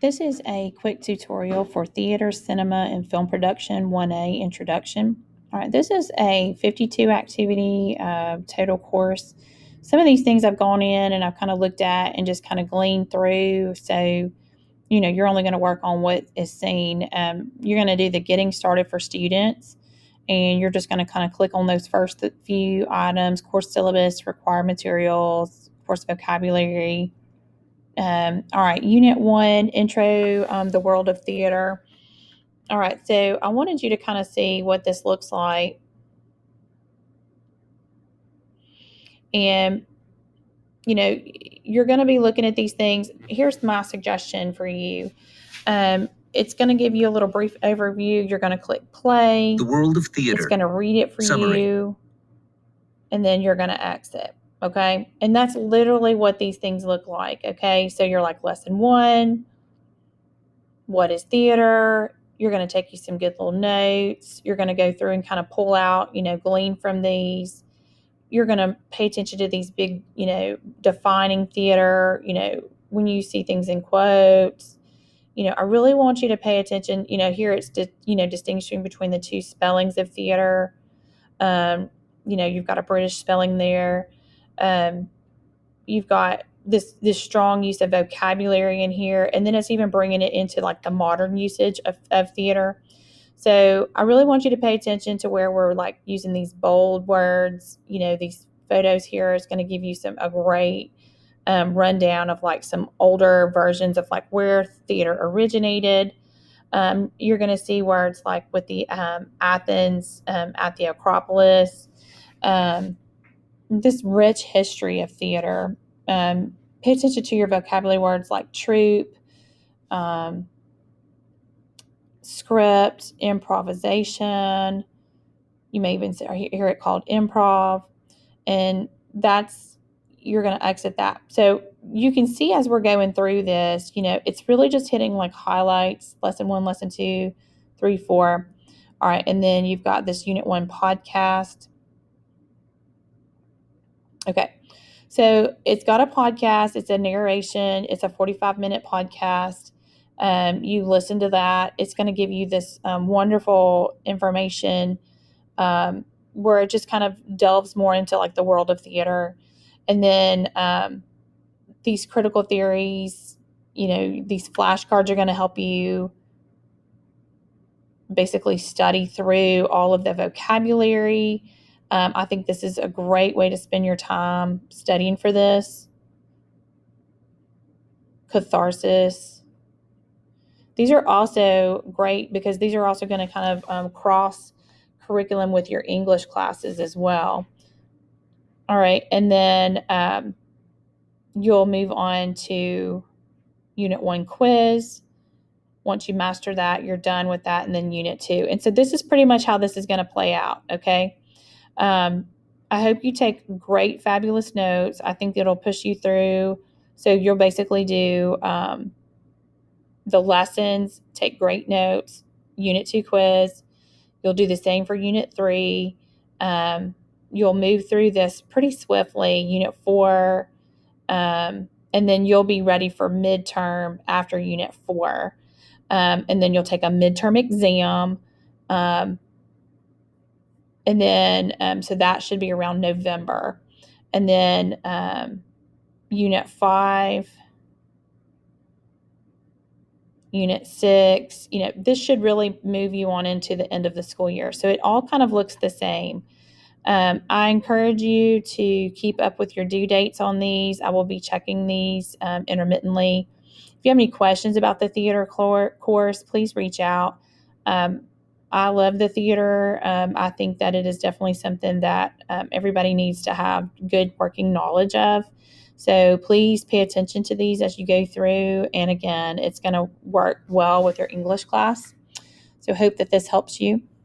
This is a quick tutorial for theater, cinema, and film production 1A introduction. All right, this is a 52 activity total course. Some of these things I've gone in and I've kind of looked at and just kind of gleaned through. So, you're only going to work on what is seen. You're going to do the getting started for students, and you're just going to kind of click on those first few items: course syllabus, required materials, course vocabulary. All right, Unit 1, Intro, the World of Theater. All right, so I wanted you to kind of see what this looks like. And, you're going to be looking at these things. Here's my suggestion for you. It's going to give you a little brief overview. You're going to click play. The World of Theater. It's going to read it for Summary. you. And then you're going to exit. Okay. And that's literally what these things look like. Okay. So you're like lesson 1. What is theater? You're going to take you some good little notes. You're going to go through and kind of pull out, glean from these. You're going to pay attention to these big, defining theater, when you see things in quotes. I really want you to pay attention. Here it's, distinguishing between the two spellings of theater. You've got a British spelling there. You've got this strong use of vocabulary in here, and then it's even bringing it into like the modern usage of theater. So I really want you to pay attention to where we're like using these bold words. These photos here is going to give you a great rundown of like some older versions of like where theater originated. You're going to see words like with the Athens at the Acropolis, this rich history of theater. Pay attention to your vocabulary words like troupe, script, improvisation. You may even hear it called improv, and you're going to exit that. So you can see as we're going through this, it's really just hitting like highlights, lesson 1, lesson 2, 3, 4. All right. And then you've got this unit 1 podcast. Okay. So it's got a podcast. It's a narration. It's a 45-minute podcast. You listen to that. It's going to give you this wonderful information where it just kind of delves more into like the world of theater. And then these critical theories, these flashcards are going to help you basically study through all of the vocabulary. I think this is a great way to spend your time studying for this. Catharsis. These are also great because these are also going to kind of cross curriculum with your English classes as well. All right. And then you'll move on to Unit 1 quiz. Once you master that, you're done with that. And then Unit 2. And so this is pretty much how this is going to play out. Okay. I hope you take great, fabulous notes. I think it'll push you through. So you'll basically do the lessons, take great notes, Unit 2 quiz. You'll do the same for Unit 3. You'll move through this pretty swiftly, Unit 4, and then you'll be ready for midterm after Unit 4. And then you'll take a midterm exam. And then, so that should be around November. And then Unit 5, Unit 6, this should really move you on into the end of the school year. So it all kind of looks the same. I encourage you to keep up with your due dates on these. I will be checking these intermittently. If you have any questions about the theater course, please reach out. I love the theater. I think that it is definitely something that everybody needs to have good working knowledge of. So please pay attention to these as you go through. And again, it's going to work well with your English class. So hope that this helps you.